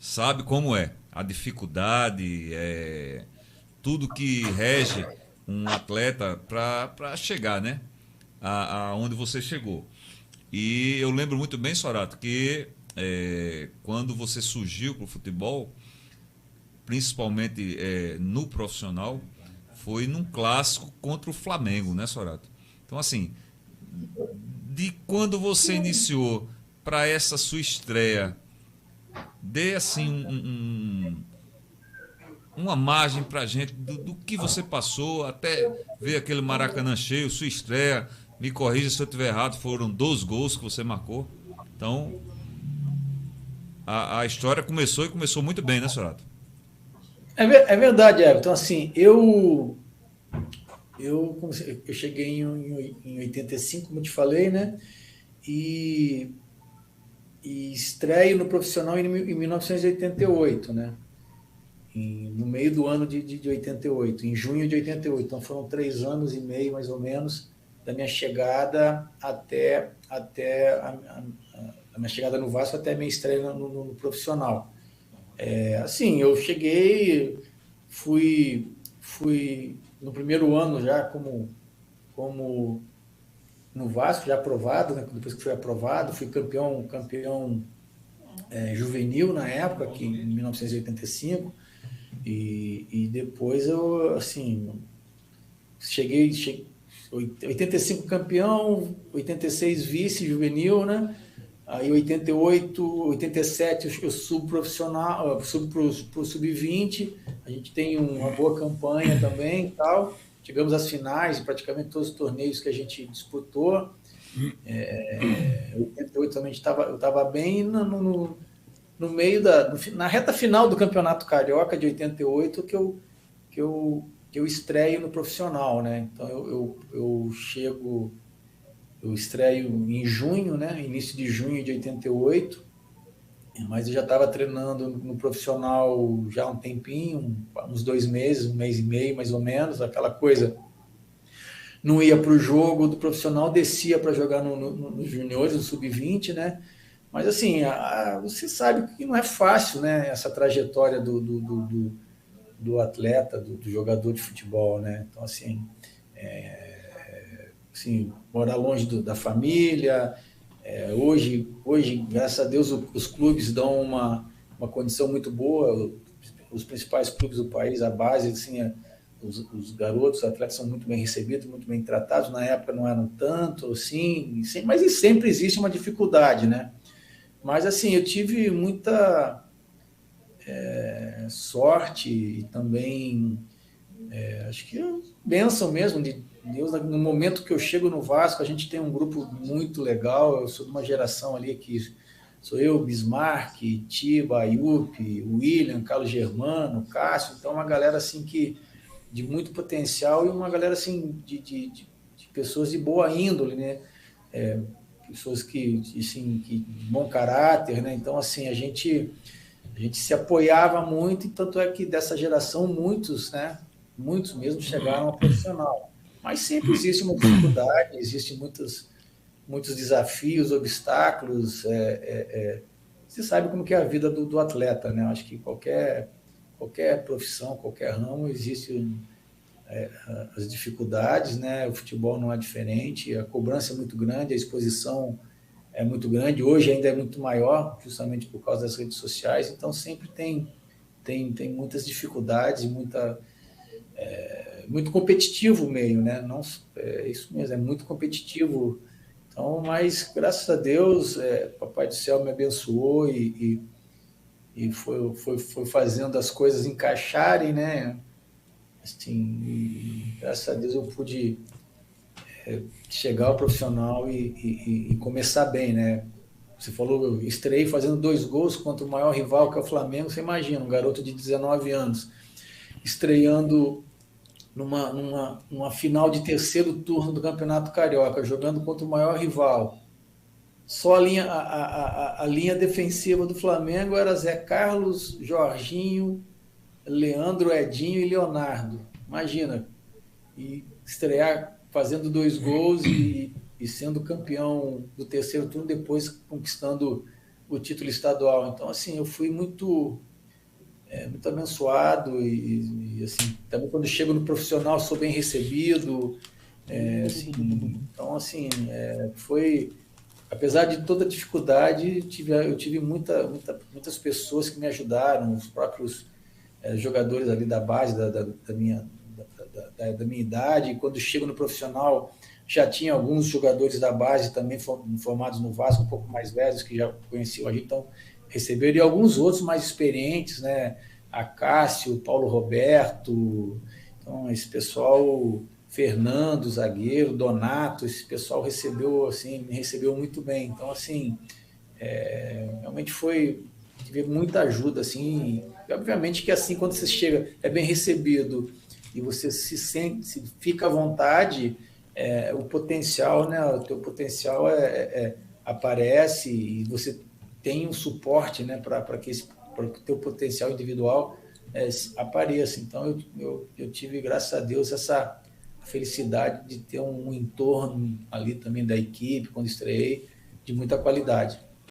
sabe como é a dificuldade, tudo que rege um atleta para chegar, né? Aonde você chegou. E eu lembro muito bem, Sorato, que quando você surgiu para o futebol, principalmente no profissional, foi num clássico contra o Flamengo, né, Sorato? Então, assim, de quando você iniciou para essa sua estreia, dê assim uma margem para gente do que você passou até ver aquele Maracanã cheio, sua estreia. Me corrija se eu estiver errado, foram 12 gols que você marcou. Então, a história começou e começou muito bem, né, Sorato? É verdade, Everton. Assim, eu cheguei em 85, como eu te falei, né? E, e estreio no profissional em 1988, né? No meio do ano de 88, em junho de 88. Então foram 3 anos e meio, mais ou menos, da minha chegada até a minha chegada no Vasco até a minha estreia no profissional. Assim, eu cheguei, fui no primeiro ano já como no Vasco, já aprovado, né? Depois que fui aprovado, fui campeão juvenil na época, aqui em 1985. E depois eu, assim, cheguei 85 campeão, 86 vice juvenil, né? Aí 88, 87 eu subo profissional, subo para o sub-20. A gente tem uma boa campanha também e tal. Chegamos às finais de praticamente todos os torneios que a gente disputou. 88 também eu estava bem no meio na reta final do Campeonato Carioca de 88 que eu estreio no profissional, né? Então eu estreio em junho, né? Início de junho de 88, mas eu já estava treinando no profissional já há um tempinho, uns 2 meses, um mês e meio mais ou menos, aquela coisa. Não ia para o jogo do profissional, descia para jogar nos juniores, no sub-20, né? Mas assim, você sabe que não é fácil, né? Essa trajetória do atleta, do jogador de futebol, né? Então, assim morar longe da família. Hoje, graças a Deus, os clubes dão uma condição muito boa. Os principais clubes do país, a base, assim, os garotos, os atletas são muito bem recebidos, muito bem tratados. Na época não eram tanto, assim, mas sempre existe uma dificuldade, né? Mas assim, eu tive muita sorte e também acho que é bênção mesmo de Deus. No momento que eu chego no Vasco, a gente tem um grupo muito legal. Eu sou de uma geração ali que sou eu, Bismarck, Tiba, Ayup, William, Carlos Germano, Cássio. Então, uma galera assim que de muito potencial e uma galera assim de pessoas de boa índole, né? Pessoas que bom caráter, né? Então, assim, a gente se apoiava muito, e tanto é que dessa geração, muitos, né? Muitos mesmo chegaram ao profissional. Mas sempre existe uma dificuldade, existem muitos desafios, obstáculos. Você sabe como que é a vida do atleta, né? Acho que qualquer profissão, qualquer ramo, existe as dificuldades, né? O futebol não é diferente, a cobrança é muito grande, a exposição é muito grande, hoje ainda é muito maior, justamente por causa das redes sociais, então sempre tem muitas dificuldades, muito competitivo o meio, né? Não, isso mesmo, é muito competitivo. Então, mas graças a Deus, Papai do Céu me abençoou e foi fazendo as coisas encaixarem, né? Assim, graças a Deus eu pude chegar ao profissional e começar bem, né? Você falou, eu estreiei fazendo 2 gols contra o maior rival, que é o Flamengo. Você imagina, um garoto de 19 anos, estreando numa final de terceiro turno do Campeonato Carioca, jogando contra o maior rival. Só a linha defensiva do Flamengo era Zé Carlos, Jorginho, Leandro, Edinho e Leonardo. Imagina, e estrear fazendo 2 gols e sendo campeão do terceiro turno, depois conquistando o título estadual. Então, assim, eu fui muito abençoado e, assim, também quando chego no profissional sou bem recebido. Assim, então, assim, foi, apesar de toda a dificuldade, eu tive muitas pessoas que me ajudaram, os próprios jogadores ali da base da minha idade. E quando chego no profissional, já tinha alguns jogadores da base também formados no Vasco, um pouco mais velhos, que já conheciam a gente, então receberam, e alguns outros mais experientes, né? A Cássio, Paulo Roberto, então esse pessoal, Fernando, zagueiro, Donato, esse pessoal me recebeu muito bem. Então, assim, realmente tive muita ajuda, assim, e obviamente que assim, quando você chega, é bem recebido e você se sente, se fica à vontade, o potencial, né, o teu potencial aparece e você tem um suporte, né, para que o teu potencial individual apareça. Então, eu tive, graças a Deus, essa felicidade de ter um entorno ali também da equipe, quando estreiei, de muita qualidade.